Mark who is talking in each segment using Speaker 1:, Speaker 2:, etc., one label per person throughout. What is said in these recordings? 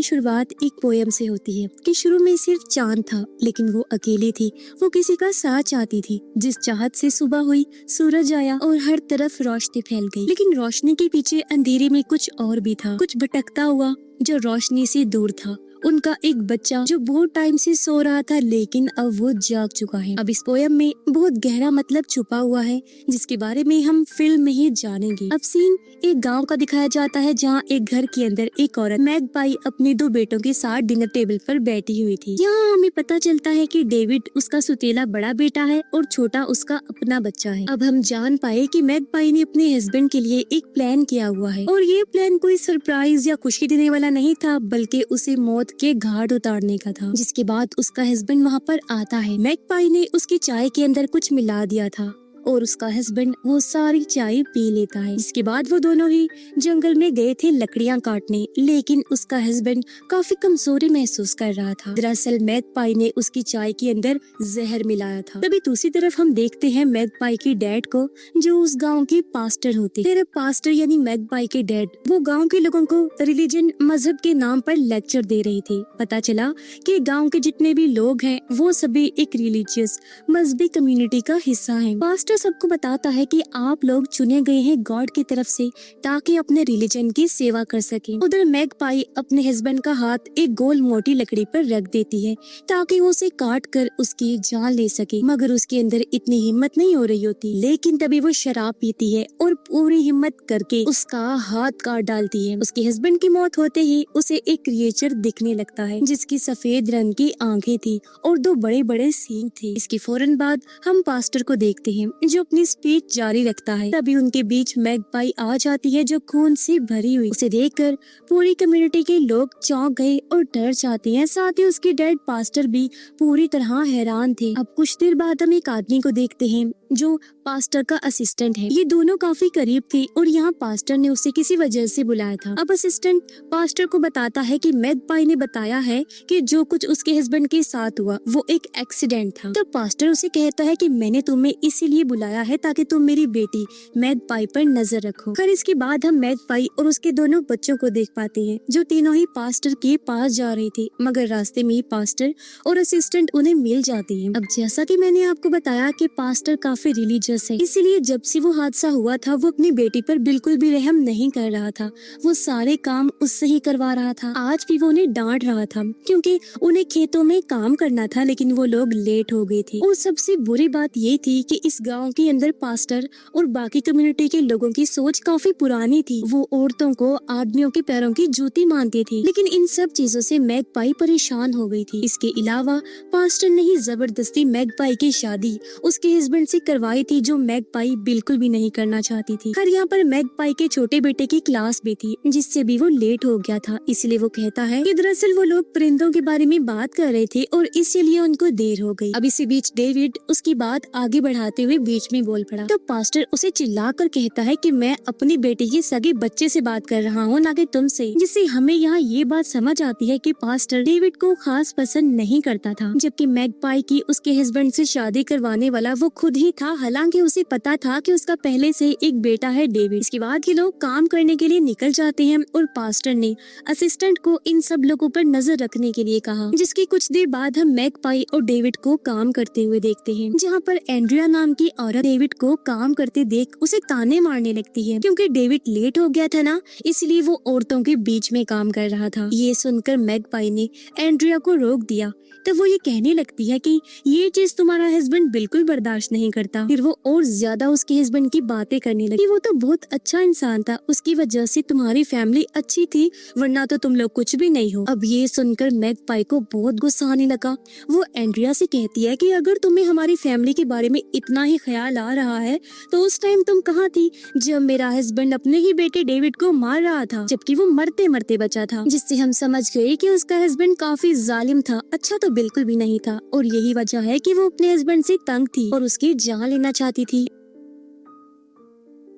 Speaker 1: शुरुआत एक पोयम से होती है कि शुरू में सिर्फ चांद था लेकिन वो अकेली थी। वो किसी का साथ चाहती थी। जिस चाहत से सुबह हुई, सूरज आया और हर तरफ रोशनी फैल गई। लेकिन रोशनी के पीछे अंधेरे में कुछ और भी था, कुछ भटकता हुआ जो रोशनी से दूर था। उनका एक बच्चा जो बहुत टाइम से सो रहा था लेकिन अब वो जाग चुका है। अब इस पोयम में बहुत गहरा मतलब छुपा हुआ है जिसके बारे में हम फिल्म में ही जानेंगे। अब सीन एक गांव का दिखाया जाता है जहां एक घर के अंदर एक औरत मैगपाई अपने 2 बेटों के साथ डिनर टेबल पर बैठी हुई थी। यहाँ हमें पता चलता है कि डेविड उसका सुतीला बड़ा बेटा है और छोटा उसका अपना बच्चा है। अब हम जान पाए कि मैगपाई ने अपने हस्बैंड के लिए एक प्लान किया हुआ है और ये प्लान कोई सरप्राइज या खुशी देने वाला नहीं था बल्कि उसे मौत के घाट उतारने का था। जिसके बाद उसका हस्बैंड वहाँ पर आता है। मैगपाई ने उसकी चाय के अंदर कुछ मिला दिया था और उसका हस्बैंड वो सारी चाय पी लेता है। इसके बाद वो दोनों ही जंगल में गए थे लकड़ियां काटने, लेकिन उसका हस्बैंड काफी कमजोरी महसूस कर रहा था। दरअसल मैगपाई ने उसकी चाय के अंदर जहर मिलाया था। तभी दूसरी तरफ हम देखते हैं मैगपाई की डैड को जो उस गाँव के पास्टर होते। फिर पास्टर यानी मैगपाई के डैड वो गाँव के लोगों को रिलीजन मजहब के नाम पर लेक्चर दे रही थी। पता चला कि गाँव के जितने भी लोग हैं वो सभी एक रिलीजियस मजहबी कम्युनिटी का हिस्सा है। पास्टर सबको बताता है कि आप लोग चुने गए हैं गॉड की तरफ से ताकि अपने रिलीजन की सेवा कर सके। उधर मैगपाई अपने हस्बैंड का हाथ एक गोल मोटी लकड़ी पर रख देती है ताकि वो उसे काट कर उसकी जान ले सके, मगर उसके अंदर इतनी हिम्मत नहीं हो रही होती। लेकिन तभी वो शराब पीती है और पूरी हिम्मत करके उसका हाथ काट डालती है। उसके हस्बैंड की मौत होते ही उसे एक क्रिएचर दिखने लगता है जिसकी सफेद रंग की आंखें थी और 2 बड़े बड़े सींग थे। इसके फौरन बाद हम पास्टर को देखते हैं जो अपनी स्पीच जारी रखता है। तभी उनके बीच मैगपाई आ जाती है जो खून से भरी हुई। उसे देखकर पूरी कम्युनिटी के लोग चौंक गए और डर जाते हैं। साथ ही उसके डैड पास्टर भी पूरी तरह हैरान थे। अब कुछ देर बाद हम एक आदमी को देखते हैं जो पास्टर का असिस्टेंट है। ये दोनों काफी करीब थे और यहाँ पास्टर ने उसे किसी वजह से बुलाया था। अब असिस्टेंट पास्टर को बताता है कि मैगपाई ने बताया है कि जो कुछ उसके हस्बैंड के साथ हुआ वो एक एक्सीडेंट था। तो पास्टर उसे कहता है कि मैंने तुम्हें इसीलिए बुलाया है ताकि तुम मेरी बेटी मैगपाई पर नजर रखो। फिर इसके बाद हम मैगपाई और उसके दोनों बच्चों को देख पाते हैं जो तीनों ही पास्टर के पास जा रहे थे, मगर रास्ते में ही पास्टर और असिस्टेंट उन्हें मिल जाते हैं। अब जैसा कि मैंने आपको बताया कि पास्टर काफी रिलीजियस है, इसीलिए जब से वो हादसा हुआ था वो अपनी बेटी पर बिल्कुल भी रहम नहीं कर रहा था। वो सारे काम उससे ही करवा रहा था। आज भी वो उन्हें डांट रहा था क्योंकि उन्हें खेतों में काम करना था लेकिन वो लोग लेट हो गए थे। और सबसे बुरी बात ये थी कि इस गाँव के अंदर पास्टर और बाकी कम्युनिटी के लोगों की सोच काफी पुरानी थी। वो औरतों को आदमियों के पैरों की जूती मानती थी। लेकिन इन सब चीजों से मैगपाई परेशान हो गई थी। इसके अलावा पास्टर ने ही जबरदस्ती मैगपाई की शादी उसके हस्बैंड से करवाई थी जो मैगपाई बिल्कुल भी नहीं करना चाहती थी। खैर यहाँ पर मैगपाई के छोटे बेटे की क्लास भी थी जिससे भी वो लेट हो गया था। इसलिए वो कहता है कि दरअसल वो लोग परिंदों के बारे में बात कर रहे थे और इसीलिए उनको देर हो गई। अब इसी बीच डेविड उसकी बात आगे बढ़ाते हुए बीच में बोल पड़ा। तो पास्टर उसे चिल्लाकर कहता है कि मैं अपनी बेटी के सगे बच्चे से बात कर रहा हूँ ना कि तुमसे। जिससे हमें यहाँ ये बात समझ आती है कि पास्टर डेविड को खास पसंद नहीं करता था, जबकि मैगपाई की उसके हस्बैंड से शादी करवाने वाला वो खुद ही था। हालांकि उसे पता था कि उसका पहले से एक बेटा है डेविड। इसके बाद ये लोग काम करने के लिए निकल जाते हैं और पास्टर ने असिस्टेंट को इन सब लोगों पर नजर रखने के लिए कहा। जिसकी कुछ देर बाद हम मैगपाई और डेविड को काम करते हुए देखते हैं, जहाँ पर एंड्रिया नाम की औरत डेविड को काम करते देख उसे ताने मारने लगती है क्योंकि डेविड लेट हो गया था ना, इसलिए वो औरतों के बीच में काम कर रहा था। ये सुनकर मैगपाई ने एंड्रिया को रोक दिया। तो वो ये कहने लगती है कि ये चीज तुम्हारा हस्बैंड बिल्कुल बर्दाश्त नहीं करता। फिर वो और ज्यादा उसके हस्बैंड की बातें करने लगी। वो तो बहुत अच्छा इंसान था, उसकी वजह से तुम्हारी फैमिली अच्छी थी, वरना तो तुम लोग कुछ भी नहीं हो। अब ये सुनकर मैगपाई को बहुत गुस्सा आने लगा। वो एंड्रिया से कहती है कि अगर तुम्हें हमारी फैमिली के बारे में इतना ही ख्याल आ रहा है तो उस टाइम तुम कहाँ थी जब मेरा हस्बैंड अपने ही बेटे डेविड को मार रहा था, जबकि वो मरते मरते बचा था। जिससे हम समझ गए कि उसका हस्बैंड काफी जालिम था, अच्छा तो बिल्कुल भी नहीं था। और यही वजह है कि वो अपने हस्बैंड से तंग थी और उसकी जान लेना चाहती थी।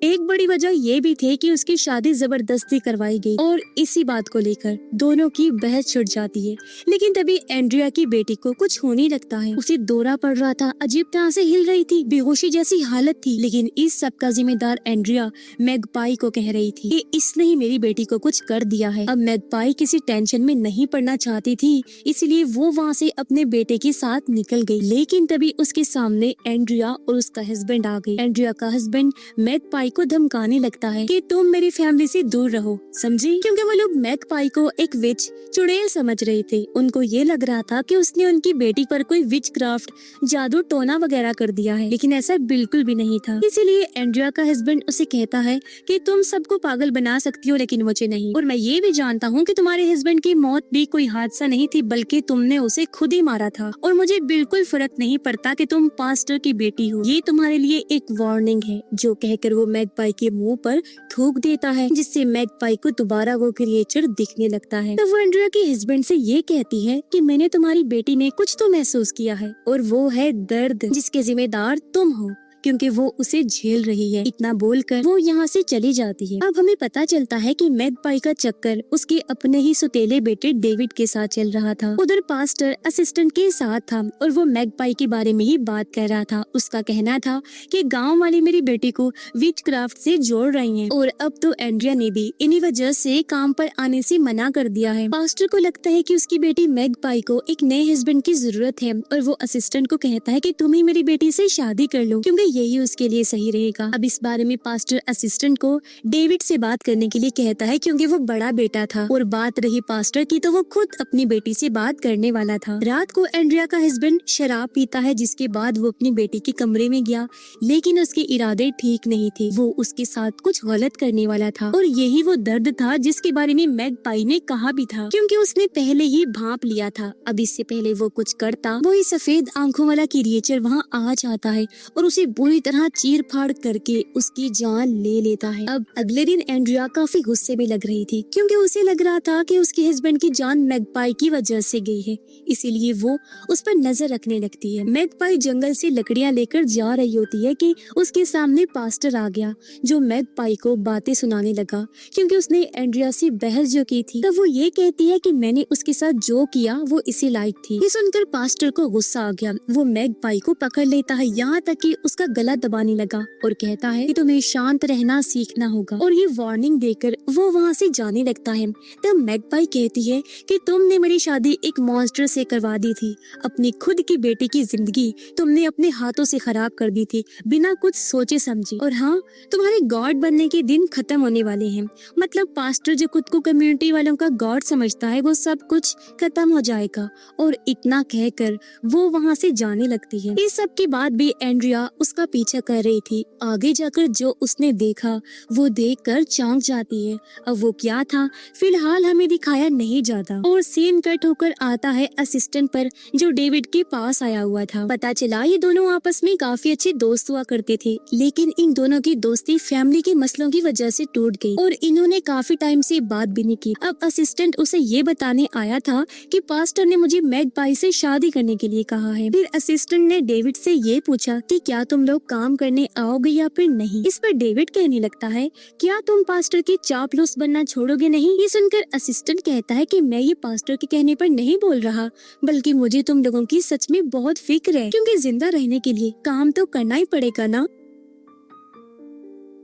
Speaker 1: एक बड़ी वजह ये भी थी कि उसकी शादी जबरदस्ती करवाई गई और इसी बात को लेकर दोनों की बहस छिड़ जाती है। लेकिन तभी एंड्रिया की बेटी को कुछ होने लगता है। उसे दौरा पड़ रहा था, अजीब तरह से हिल रही थी, बेहोशी जैसी हालत थी। लेकिन इस सब का जिम्मेदार एंड्रिया मैगपाई को कह रही थी कि इसने ही मेरी बेटी को कुछ कर दिया है। अब मैगपाई किसी टेंशन में नहीं पड़ना चाहती थी, इसलिए वो वहाँ से अपने बेटे के साथ निकल गई। लेकिन तभी उसके सामने एंड्रिया और उसका हस्बैंड आ गई। एंड्रिया का हस्बैंड मैगपाई को धमकाने लगता है कि तुम मेरी फैमिली से दूर रहो, समझी? क्योंकि वो लोग मैगपाई को एक विच, चुड़ैल समझ रहे थे। उनको ये लग रहा था कि उसने उनकी बेटी पर कोई विच क्राफ्ट, जादू टोना वगैरह कर दिया है, लेकिन ऐसा बिल्कुल भी नहीं था। इसीलिए एंड्रिया का हस्बैंड उसे कहता है कि तुम सबको पागल बना सकती हो लेकिन मुझे नहीं, और मैं ये भी जानता हूँ कि तुम्हारे हस्बैंड की मौत भी कोई हादसा नहीं थी बल्कि तुमने उसे खुद ही मारा था, और मुझे बिल्कुल फर्क नहीं पड़ता कि तुम पास्टर की बेटी हो। ये तुम्हारे लिए एक वार्निंग है। जो कहकर वो मैगपाई के मुंह पर थूक देता है, जिससे मैगपाई को दोबारा वो क्रिएचर दिखने लगता है। तो वो एंड्रिया के हस्बैंड से ये कहती है कि मैंने तुम्हारी बेटी में कुछ तो महसूस किया है, और वो है दर्द, जिसके जिम्मेदार तुम हो, क्योंकि वो उसे झेल रही है। इतना बोलकर वो यहाँ से चली जाती है। अब हमें पता चलता है कि मैगपाई का चक्कर उसके अपने ही सुतेले बेटे डेविड के साथ चल रहा था। उधर पास्टर असिस्टेंट के साथ था और वो मैगपाई के बारे में ही बात कर रहा था। उसका कहना था कि गांव वाली मेरी बेटी को विचक्राफ्ट से जोड़ रही हैं, और अब तो एंड्रिया ने भी इन्हीं वजह से काम पर आने से मना कर दिया है। पास्टर को लगता है कि उसकी बेटी मैगपाई को एक नए हस्बैंड की जरूरत है, और वो असिस्टेंट को कहता है कि तुम ही मेरी बेटी से शादी कर लो, क्योंकि यही उसके लिए सही रहेगा। अब इस बारे में पास्टर असिस्टेंट को डेविड से बात करने के लिए कहता है, क्योंकि वो बड़ा बेटा था, और बात रही पास्टर की तो वो खुद अपनी बेटी से बात करने वाला था। रात को एंड्रिया का हस्बैंड शराब पीता है, जिसके बाद वो अपनी बेटी के कमरे में गया, लेकिन उसके इरादे ठीक नहीं थे। वो उसके साथ कुछ गलत करने वाला था, और यही वो दर्द था जिसके बारे में मैगपाई ने कहा भी था, क्योंकि उसने पहले ही भांप लिया था। अब इससे पहले वो कुछ करता, वही सफेद आंखों वाला क्रिएचर वहाँ आ जाता है और उसे बुरी तरह चीर फाड़ करके उसकी जान ले लेता है। अब अगले दिन एंड्रिया काफी गुस्से में लग रही थी, क्योंकि उसे लग रहा था कि उसके हस्बैंड की जान मैगपाई की वजह से गई है, इसीलिए वो उस पर नजर रखने लगती है। मैगपाई जंगल से लकड़ियां लेकर जा रही होती है कि उसके सामने पास्टर आ गया, जो मैगपाई को बातें सुनाने लगा, क्योंकि उसने एंड्रिया से बहस जो की थी। तब वो ये कहती है कि मैंने उसके साथ जो किया वो इसी लायक थी। ये सुनकर पास्टर को गुस्सा आ गया। वो मैगपाई को पकड़ लेता है, यहाँ तक कि उसका गला दबाने लगा, और कहता है कि तुम्हें शांत रहना सीखना होगा, और ये वार्निंग देकर वो वहाँ से जाने लगता है। तब मैगपाई कहती है कि तुमने मेरी शादी एक मॉन्स्टर से करवा दी थी, अपनी खुद की बेटी की जिंदगी तुमने अपने हाथों से खराब कर दी थी बिना कुछ सोचे समझे, और हाँ, तुम्हारे गॉड बनने के दिन खत्म होने वाले हैं। मतलब पास्टर जो खुद को कम्युनिटी वालों का गॉड समझता है, वो सब कुछ खत्म हो जाएगा। और इतना कहकर वो वहाँ से जाने लगती है। इस सब के बाद भी एंड्रिया उसका पीछा कर रही थी। आगे जाकर जो उसने देखा वो देखकर चौंक जाती है। अब वो क्या था फिलहाल हमें दिखाया नहीं जाता, और सीन कट होकर आता है असिस्टेंट पर, जो डेविड के पास आया हुआ था। पता चला ये दोनों आपस में काफी अच्छे दोस्त हुआ करते थे, लेकिन इन दोनों की दोस्ती फैमिली के मसलों की वजह से टूट गई, और इन्होंने काफी टाइम से बात भी नहीं की। अब असिस्टेंट उसे ये बताने आया था कि पास्टर ने मुझे मैगपाई से शादी करने के लिए कहा है। फिर असिस्टेंट ने डेविड से ये पूछा कि क्या तुम लोग काम करने आओगे या फिर नहीं। इस पर डेविड कहने लगता है, क्या तुम पास्टर की चापलूस बनना छोड़ोगे नहीं। ये सुनकर असिस्टेंट कहता है कि मैं ये पास्टर के कहने पर नहीं बोल रहा, बल्कि मुझे तुम लोगों की सच में बहुत फिक्र है, क्योंकि जिंदा रहने के लिए काम तो करना ही पड़ेगा ना।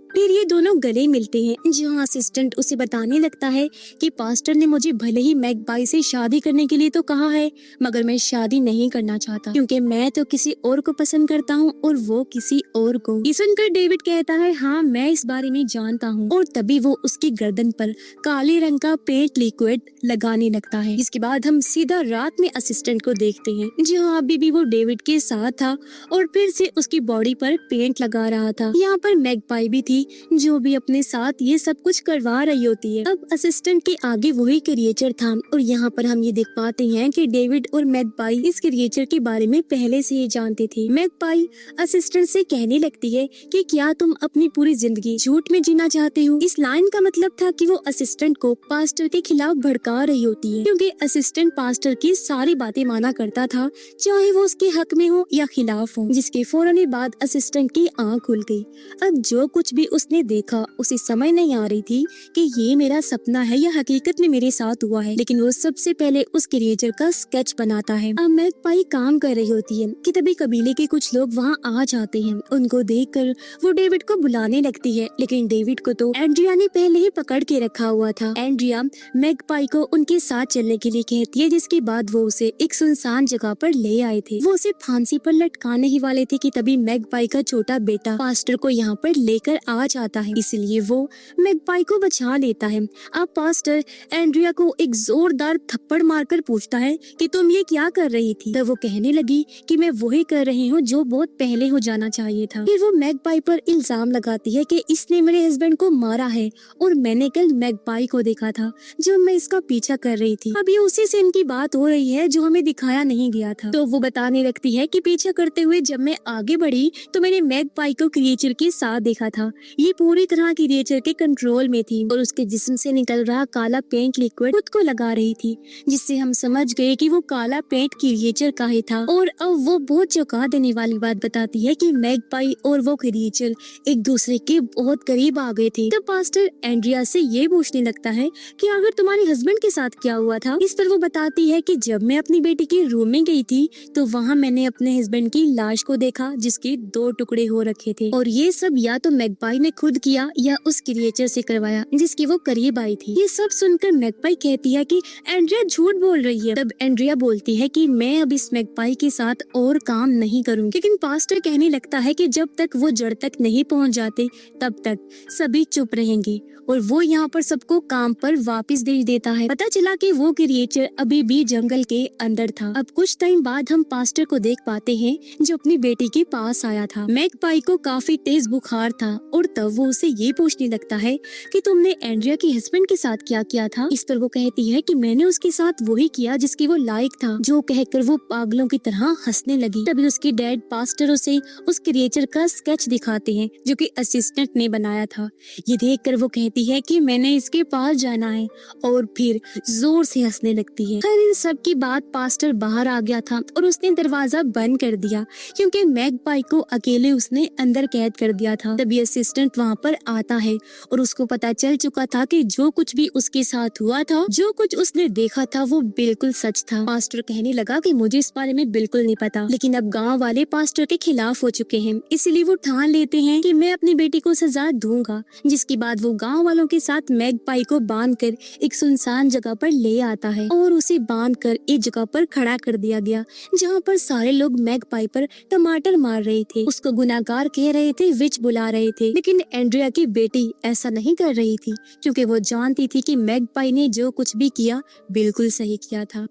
Speaker 1: फिर ये दोनों गले मिलते हैं, जहाँ असिस्टेंट उसे बताने लगता है कि पास्टर ने मुझे भले ही मैगपाई से शादी करने के लिए तो कहा है, मगर मैं शादी नहीं करना चाहता, क्योंकि मैं तो किसी और को पसंद करता हूँ और वो किसी और को। ये सुनकर डेविड कहता है, हाँ मैं इस बारे में जानता हूँ, और तभी वो उसकी गर्दन पर काले रंग का पेंट लिक्विड लगाने लगता है। इसके बाद हम सीधा रात में असिस्टेंट को देखते हैं, जहाँ अभी भी वो डेविड के साथ था और फिर से उसकी बॉडी पर पेंट लगा रहा था। यहाँ पर मैगपाई भी थी, जो भी अपने साथ ये सब कुछ करवा रही होती है। अब असिस्टेंट के आगे वही क्रिएचर था, और यहाँ पर हम ये देख पाते हैं कि डेविड और मैगपाई इस क्रिएचर के बारे में पहले से ही जानते थे। मैगपाई असिस्टेंट से कहने लगती है कि क्या तुम अपनी पूरी जिंदगी झूठ में जीना चाहते हो। इस लाइन का मतलब था कि वो असिस्टेंट को पास्टर के खिलाफ भड़का रही होती है, क्योंकि असिस्टेंट पास्टर की सारी बातें माना करता था, चाहे वो उसके हक में हो या खिलाफ हो, जिसके फौरन बाद असिस्टेंट की आँख खुल गई। अब जो कुछ भी उसने देखा उसे समझ नहीं आ रही थी कि ये मेरा सपना है या हकीकत में मेरे साथ हुआ है, लेकिन वो सबसे पहले उस क्रिएचर का स्केच बनाता है। अब मैगपाई काम कर रही होती है कि तभी कबीले के कुछ लोग वहाँ आ जाते हैं। उनको देखकर वो डेविड को बुलाने लगती है, लेकिन डेविड को तो एंड्रिया ने पहले ही पकड़ के रखा हुआ था। एंड्रिया मैगपाई को उनके साथ चलने के लिए कहती है, जिसके बाद वो उसे एक सुनसान जगह पर ले आए थे। वो उसे फांसी पर लटकाने ही वाले थे कि तभी मैगपाई का छोटा बेटा पास्टर को यहाँ पर लेकर आ जाता है, इसलिए वो मैगपाई को बचा लेता है। अब पास्टर एंड्रिया को एक जोरदार थप्पड़ मारकर पूछता है कि तुम ये क्या कर रही थी। तब वो कहने लगी कि मैं वही कर रही हूँ जो बहुत पहले हो जाना चाहिए था। फिर वो मैगपाई पर इल्जाम लगाती है कि इसने मेरे हस्बैंड को मारा है और मैंने कल मैगपाई को देखा था जब मैं इसका पीछा कर रही थी। अब ये उसी से इनकी बात हो रही है जो हमें दिखाया नहीं गया था। तो वो बताने लगती है कि पीछा करते हुए जब मैं आगे बढ़ी तो मैंने मैगपाई को क्रिएचर के साथ देखा था। ये पूरी तरह क्रिएचर के कंट्रोल में थी और उसके जिस्म से निकल रहा काला पेंट लिक्विड खुद को लगा रही थी, जिससे हम समझ गए कि वो काला पेंट क्रिएचर का ही था। और अब वो बहुत चौंका देने वाली बात बताती है कि मैगपाई और वो क्रिएचर एक दूसरे के बहुत करीब आ गए थे। तब पास्टर एंड्रिया से ये पूछने लगता है कि अगर तुम्हारे हस्बैंड के साथ क्या हुआ था। इस पर वो बताती है कि जब मैं अपनी बेटी के रूम में गई थी तो वहाँ मैंने अपने हस्बैंड की लाश को देखा जिसके 2 टुकड़े हो रखे थे, और ये सब या तो मैगपाई ने खुद किया या उस क्रिएचर से करवाया जिसकी वो करीब आई थी। ये सब सुनकर मैगपाई कहती है कि एंड्रिया झूठ बोल रही है। तब एंड्रिया बोलती है कि मैं अब इस मैगपाई के साथ और काम नहीं करूंगी, लेकिन पास्टर कहने लगता है कि जब तक वो जड़ तक नहीं पहुंच जाते तब तक सभी चुप रहेंगे, और वो यहाँ पर सबको काम पर वापस भेज देता है। पता चला कि वो क्रिएचर अभी भी जंगल के अंदर था। अब कुछ टाइम बाद हम पास्टर को देख पाते हैं जो अपनी बेटी के पास आया था। मैगपाई को काफी तेज बुखार था और तब वो उसे ये पूछने लगता है कि तुमने एंड्रिया के हस्बैंड के साथ क्या किया था। इस पर वो कहती है कि मैंने उसके साथ वही किया जिसकी वो लायक था। जो कहकर वो पागलों की तरह हंसने लगी। तभी उसकी डैड पास्टर उसे उस क्रिएचर का स्केच दिखाते हैं जो कि असिस्टेंट ने बनाया था। ये देखकर वो कहती है कि मैंने इसके पास जाना है, और फिर जोर से हंसने लगती है। खैर इन सब की बात पास्टर बाहर आ गया था और उसने दरवाजा बंद कर दिया क्योंकि मैगपाई को अकेले उसने अंदर कैद कर दिया था। तभी असिस्टेंट वहाँ पर आता है और उसको पता चल चुका था कि जो कुछ भी उसके साथ हुआ था, जो कुछ उसने देखा था वो बिल्कुल सच था। पास्टर कहने लगा कि मुझे इस बारे में बिल्कुल नहीं पता, लेकिन अब गाँव वाले पास्टर के खिलाफ हो चुके हैं, इसलिए वो ठान लेते हैं कि मैं अपनी बेटी को सजा दूंगा। जिसके बाद वो गाँव वालों के साथ मैगपाई को बांधकर एक सुनसान जगह पर ले आता है और उसे बांधकर एक जगह पर खड़ा कर दिया गया जहाँ पर सारे लोग मैगपाई पर टमाटर मार रहे थे, उसको गुनाहगार कह रहे थे, विच बुला रहे थे। लेकिन एंड्रिया की बेटी ऐसा नहीं कर रही थी क्योंकि वो जानती थी कि मैगपाई ने जो कुछ भी किया बिल्कुल सही किया था।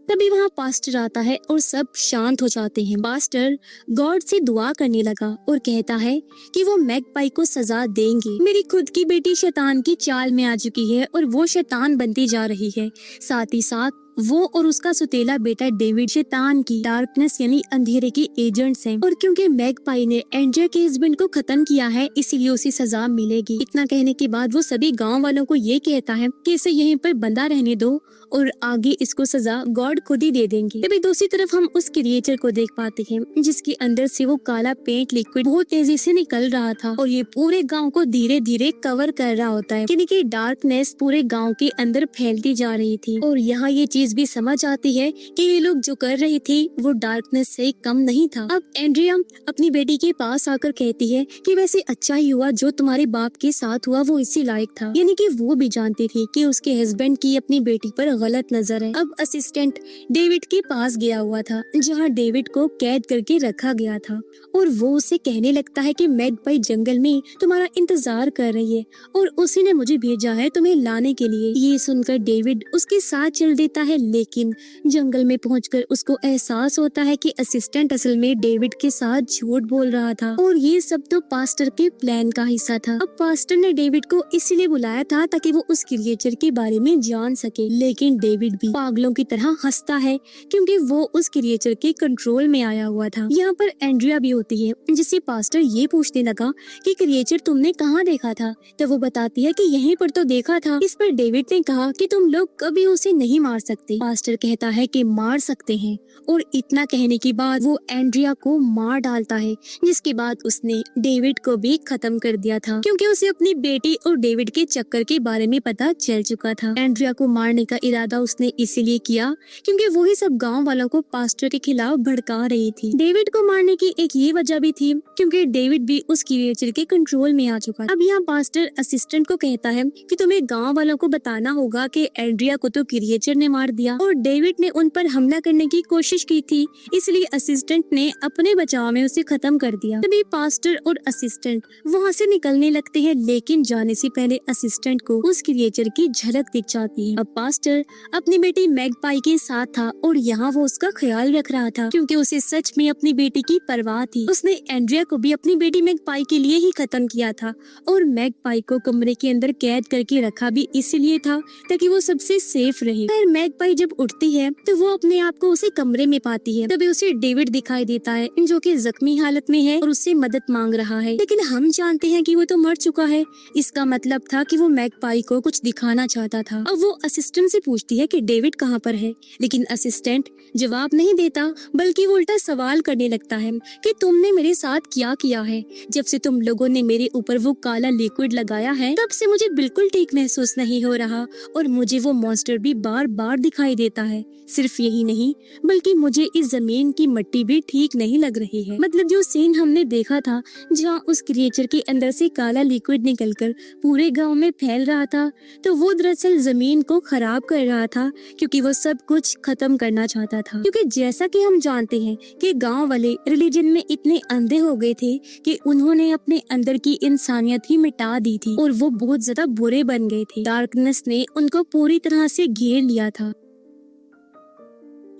Speaker 1: तभी वहाँ पास्टर आता है और सब शांत हो जाते हैं। पास्टर गॉड से दुआ करने लगा और कहता है कि वो मैगपाई को सजा देंगे। मेरी खुद की बेटी शैतान की चाल में आ चुकी है और वो शैतान बनती जा रही है। साथ ही साथ वो और उसका सुतेला बेटा डेविड शैतान की डार्कनेस यानी अंधेरे के एजेंट्स हैं, और क्योंकि मैगपाई ने एंड्रिया के हस्बैंड को खत्म किया है इसीलिए उसे सजा मिलेगी। इतना कहने के बाद वो सभी गांव वालों को ये कहता है कि इसे यहीं पर बंधा रहने दो और आगे इसको सजा गॉड खुद ही दे देंगे। तभी दूसरी तरफ हम उस क्रिएचर को देख पाते हैं जिसके अंदर से वो काला पेंट लिक्विड बहुत तेजी से निकल रहा था और ये पूरे गाँव को धीरे धीरे कवर कर रहा होता है, यानी कि डार्कनेस पूरे गाँव के अंदर फैलती जा रही थी। और यहाँ ये चीज भी समझ आती है कि ये लोग जो कर रहे थे वो डार्कनेस से कम नहीं था। अब एंड्रिया अपनी बेटी के पास आकर कहती है कि वैसे अच्छा ही हुआ जो तुम्हारे बाप के साथ हुआ वो इसी लायक था, यानी कि वो भी जानती थी कि उसके हस्बैंड की अपनी बेटी पर गलत नजर है। अब असिस्टेंट डेविड के पास गया हुआ था जहाँ डेविड को कैद करके रखा गया था और वो उसे कहने लगता है कि मैगपाई जंगल में तुम्हारा इंतजार कर रही है और उसी ने मुझे भेजा है तुम्हें लाने के लिए। ये सुनकर डेविड उसके साथ चल देता है, लेकिन जंगल में पहुंचकर उसको एहसास होता है कि असिस्टेंट असल में डेविड के साथ झूठ बोल रहा था और ये सब तो पास्टर के प्लान का हिस्सा था। अब पास्टर ने डेविड को इसीलिए बुलाया था ताकि वो उस क्रिएचर के बारे में जान सके, लेकिन डेविड भी पागलों की तरह हंसता है क्योंकि वो उस क्रिएचर के कंट्रोल में आया हुआ था। यहाँ पर एंड्रिया भी होती है जिससे पास्टर ये पूछने लगा कि क्रिएचर तुमने कहाँ देखा था, तो वो बताती है कि यहीं पर तो देखा था। इस पर डेविड ने कहा कि तुम लोग कभी उसे नहीं मार सकते सकते। पास्टर कहता है कि मार सकते हैं और इतना कहने के बाद वो एंड्रिया को मार डालता है, जिसके बाद उसने डेविड को भी खत्म कर दिया था क्योंकि उसे अपनी बेटी और डेविड के चक्कर के बारे में पता चल चुका था। एंड्रिया को मारने का इरादा उसने इसीलिए किया क्योंकि वो ही सब गांव वालों को पास्टर के खिलाफ भड़का रही थी। डेविड को मारने की एक ये वजह भी थी क्योंकि डेविड भी उस क्रिएचर के कंट्रोल में आ चुका। अब यहाँ पास्टर असिस्टेंट को कहता है कि तुम्हें गांव वालों को बताना होगा कि एंड्रिया को तो क्रिएचर ने मार दिया और डेविड ने उन पर हमला करने की कोशिश की थी, इसलिए असिस्टेंट ने अपने बचाव में उसे खत्म कर दिया। तभी पास्टर और असिस्टेंट वहाँ से निकलने लगते हैं, लेकिन जाने से पहले असिस्टेंट को उस क्रिएचर की झलक दिख जाती है। अब पास्टर अपनी बेटी मैगपाई के साथ था और यहाँ वो उसका ख्याल रख रहा था क्योंकि उसे सच में अपनी बेटी की परवाह थी। उसने एंड्रिया को भी अपनी बेटी मैगपाई के लिए ही खत्म किया था और मैगपाई को कमरे के अंदर कैद करके रखा भी इसीलिए था ताकि वो सबसे सेफ रहे। फिर मैगपाई जब उठती है तो वो अपने आप को उसी कमरे में पाती है। तभी उसे डेविड दिखाई देता है जो कि जख्मी हालत में है और उससे मदद मांग रहा है, लेकिन हम जानते हैं कि वो तो मर चुका है। इसका मतलब था कि वो मैगपाई को कुछ दिखाना चाहता था। अब वो असिस्टेंट से पूछती है कि डेविड कहाँ पर है, लेकिन असिस्टेंट जवाब नहीं देता बल्कि वो उल्टा सवाल करने लगता है कि तुमने मेरे साथ क्या किया है। जब से तुम लोगों ने मेरे ऊपर वो काला लिक्विड लगाया है तब से मुझे बिल्कुल ठीक महसूस नहीं हो रहा और मुझे वो मॉन्स्टर भी बार बार दिखाई देता है। सिर्फ यही नहीं बल्कि मुझे इस जमीन की मिट्टी भी ठीक नहीं लग रही है। मतलब जो सीन हमने देखा था जहाँ उस क्रिएचर के अंदर से काला लिक्विड निकलकर पूरे गांव में फैल रहा था, तो वो दरअसल जमीन को खराब कर रहा था क्योंकि वो सब कुछ खत्म करना चाहता था। क्योंकि जैसा कि हम जानते हैं कि गांव वाले रिलीजन में इतने अंधे हो गए थे कि उन्होंने अपने अंदर की इंसानियत ही मिटा दी थी और वो बहुत ज्यादा बुरे बन गए थे। डार्कनेस ने उनको पूरी तरह से घेर लिया था।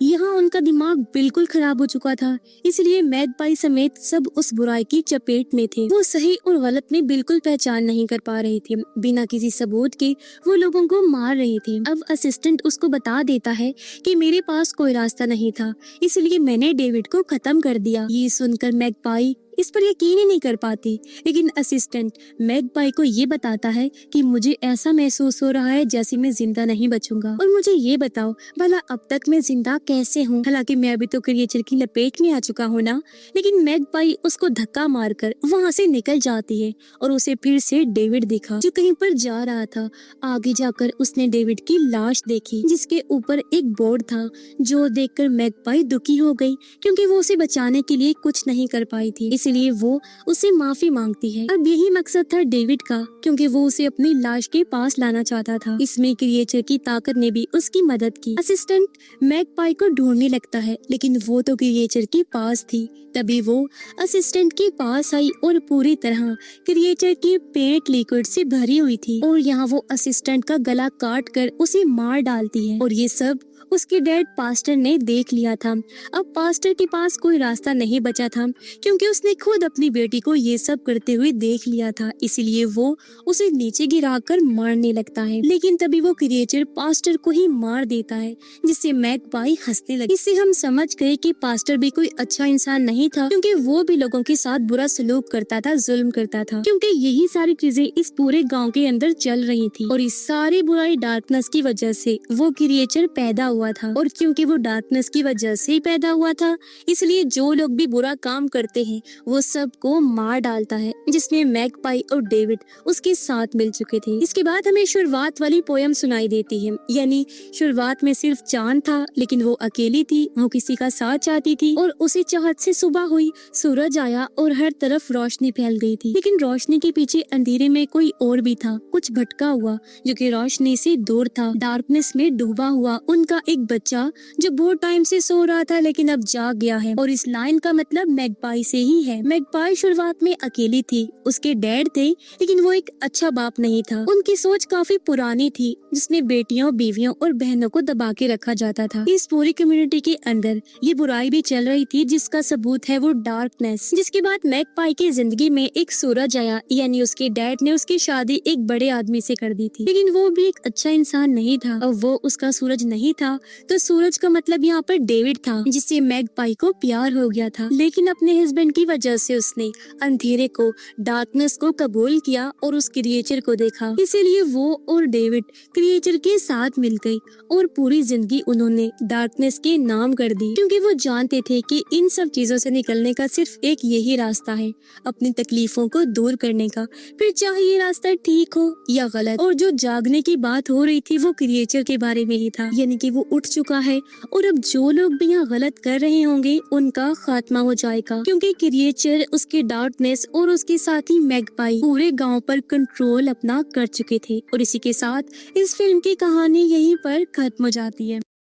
Speaker 1: यहाँ उनका दिमाग बिल्कुल खराब हो चुका था, इसलिए मैगपाई समेत सब उस बुराई की चपेट में थे। वो सही और गलत में बिल्कुल पहचान नहीं कर पा रहे थे। बिना किसी सबूत के वो लोगों को मार रहे थे। अब असिस्टेंट उसको बता देता है कि मेरे पास कोई रास्ता नहीं था, इसलिए मैंने डेविड को खत्म कर दिया। ये सुनकर मैगपाई इस पर यकीन ही नहीं कर पाती, लेकिन असिस्टेंट मैगपाई को ये बताता है कि मुझे ऐसा महसूस हो रहा है जैसे मैं जिंदा नहीं बचूंगा और मुझे ये बताओ भला अब तक मैं जिंदा कैसे हूँ। हालांकि मैं अभी तो क्रिएचर की लपेट में आ चुका हूँ ना, लेकिन मैगपाई उसको धक्का मारकर वहाँ से निकल जाती है और उसे फिर से डेविड दिखा जो कहीं पर जा रहा था। आगे जाकर उसने डेविड की लाश देखी जिसके ऊपर एक बोर्ड था, जो देखकर मैगपाई दुखी हो गई क्योंकि वो उसे बचाने के लिए कुछ नहीं कर पाई थी, इसलिए वो उसे माफी मांगती है। अब यही मकसद था डेविड का क्योंकि वो उसे अपनी लाश के पास लाना चाहता था। इसमें क्रिएचर की ताकत ने भी उसकी मदद की। असिस्टेंट मैगपाई को ढूंढने लगता है लेकिन वो तो क्रिएचर के पास थी। तभी वो असिस्टेंट के पास आई और पूरी तरह क्रिएचर की पेट लिक्विड से भरी हुई थी और यहाँ वो असिस्टेंट का गला काट कर उसे मार डालती है और ये सब उसके डैड पास्टर ने देख लिया था। अब पास्टर के पास कोई रास्ता नहीं बचा था क्योंकि उसने खुद अपनी बेटी को ये सब करते हुए देख लिया था, इसलिए वो उसे नीचे गिराकर मारने लगता है। लेकिन तभी वो क्रिएचर पास्टर को ही मार देता है जिससे मैगपाई हंसने लगी। इससे हम समझ गए कि पास्टर भी कोई अच्छा इंसान नहीं था क्योंकि वो भी लोगों के साथ बुरा सलूक करता था, जुल्म करता था, क्योंकि यही सारी चीजें इस पूरे गाँव के अंदर चल रही थी और इस सारी बुराई डार्कनेस की वजह से वो क्रिएचर पैदा हुआ था। और क्योंकि वो डार्कनेस की वजह से ही पैदा हुआ था, इसलिए जो लोग भी बुरा काम करते हैं वो सबको मार डालता है, जिसमें मैगपाई और डेविड उसके साथ मिल चुके थे। इसके बाद हमें शुरुआत वाली पोयम सुनाई देती है, यानी शुरुआत में सिर्फ चांद था लेकिन वो अकेली थी, वो किसी का साथ चाहती थी और उसी चाहत से सुबह हुई, सूरज आया और हर तरफ रोशनी फैल गई थी। लेकिन रोशनी के पीछे अंधेरे में कोई और भी था, कुछ भटका हुआ जो कि रोशनी से दूर था, डार्कनेस में डूबा हुआ उनका एक बच्चा जो बहुत टाइम से सो रहा था लेकिन अब जाग गया है। और इस लाइन का मतलब मैगपाई से ही है। मैगपाई शुरुआत में अकेली थी, उसके डैड थे लेकिन वो एक अच्छा बाप नहीं था। उनकी सोच काफी पुरानी थी जिसमें बेटियों, बीवियों और बहनों को दबा के रखा जाता था। इस पूरी कम्युनिटी के अंदर ये बुराई भी चल रही थी जिसका सबूत है वो डार्कनेस। जिसके बाद मैगपाई की जिंदगी में एक सूरज आया, यानी उसके डैड ने उसकी शादी एक बड़े आदमी से कर दी थी, लेकिन वो भी एक अच्छा इंसान नहीं था और वो उसका सूरज नहीं था, तो सूरज का मतलब यहाँ पर डेविड था जिससे मैगपाई को प्यार हो गया था। लेकिन अपने हस्बैंड की वजह वजह से उसने अंधेरे को, डार्कनेस को कबूल किया और उस क्रिएचर को देखा। इसीलिए वो और डेविड क्रिएचर के साथ मिल गई और पूरी जिंदगी उन्होंने डार्कनेस के नाम कर दी, क्योंकि वो जानते थे कि इन सब चीजों से निकलने का सिर्फ एक यही रास्ता है, अपनी तकलीफों को दूर करने का, फिर चाहे ये रास्ता ठीक हो या गलत। और जो जागने की बात हो रही थी वो क्रिएचर के बारे में ही था, यानी कि वो उठ चुका है और अब जो लोग भी यहाँ गलत कर रहे होंगे उनका खात्मा हो जाएगा, क्योंकि क्रिएचर, उसके डार्कनेस और उसके साथ ही मैगपाई पूरे गांव पर कंट्रोल अपना कर चुके थे। और इसी के साथ इस फिल्म की कहानी यहीं पर खत्म हो जाती है।